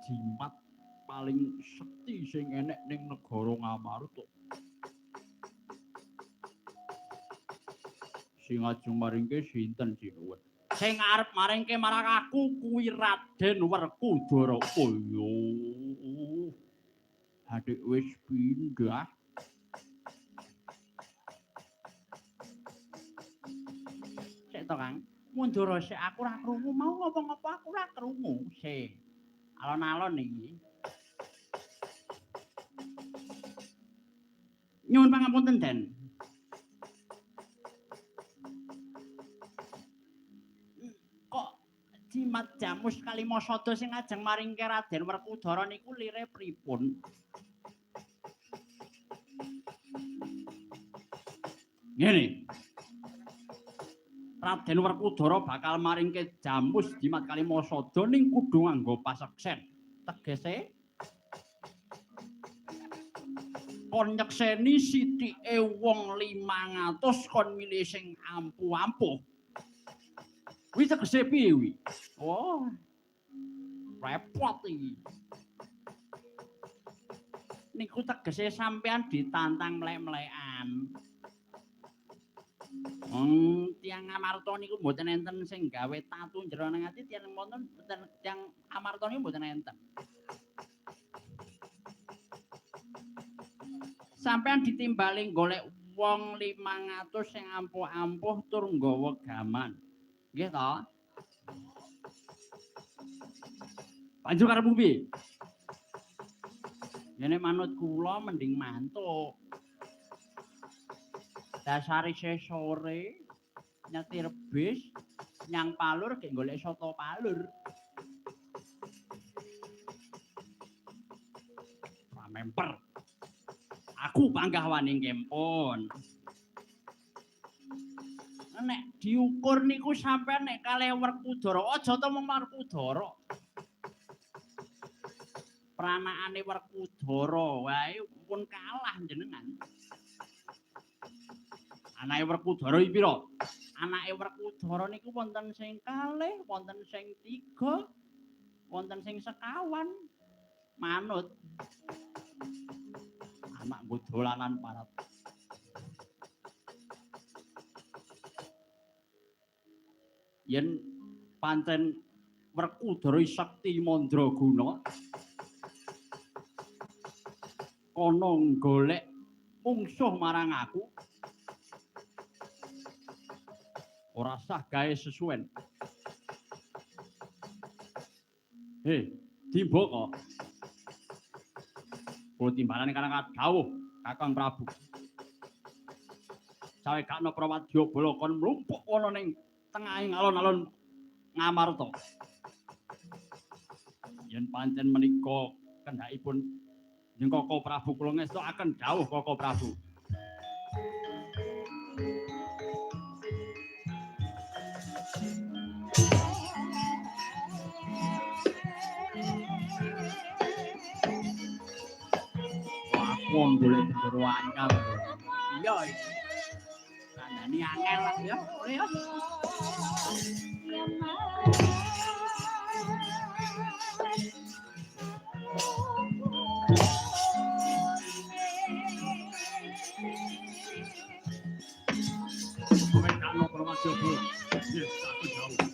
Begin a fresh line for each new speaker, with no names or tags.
jimat paling sekti sing enek ning negara Ngamarta. Sing ajeng maringke sinten Jinuwun? Sing arep maringke marang aku kuwi Raden Werkudara. Oh yo. Adik wis pindah. Sik to, Kang. Mundur sik aku ora krungu mau ngomong apa aku ora krungu. Sik. Alon-alon iki. Nyuwun pangapunten, Den. Kok jimat jamus Kalimasada sing ajeng maringke Raden Werkudara niku lire pripun? Ngene. Raden Werkudara bakal maringke jamus jimat Kalimasada ning kudu nganggo paseksen. Tegese kon nyekseni sithike wong 500 kon milih sing ampuh-ampuh. Kuwi tegese piye kuwi? Oh. Repot iki. Niku tegese sampean ditantang mlek-mlekan. Tiyang Ngamarta niku mboten enten sing gawe tatu jroning ati tiyang wonten tiyang Ngamarta niku mboten enten. Sampeyan ditimbali golek wong 500 sing ampuh-ampuh tur nggawa gaman. Nggih to? Banjur karepmu piye? Ngene manut kula mending mantuk. Dasare sore nyetir bis nyang Palur gek golek soto Palur. Ramemper. Aku panggah waning kempun. Nek diukur niku sampean nek kalih Werkudara, aja to mung Werkudara. Pranakane Werkudara wae pun kalah jenengan. Anake Werkudara iki pira? Anake Werkudara niku wonten sing kalih, wonten sing 3, wonten sing sekawan. Manut. Anak nggo dolanan parat. Yen pancen Werkudara sekti mandraguna kono golek mungsuh marang aku ora sah gawe sesuwen. Dimbo kok. Kula timbalane karang dawuh Kakang Prabu. Sawe gakno Prawadya Bala kon mlumpuk ana ning tengahing alon-alon Ngamarta. Yen pancen menika kendhakipun Yen Koko Prabu kula ngestokaken dawuh Koko Prabu. Wong golek bendera anyar. Iya iki. Kandhane angel lah ya. Ya. Kowe kano Pramadya Bala. Yes, aku jauh.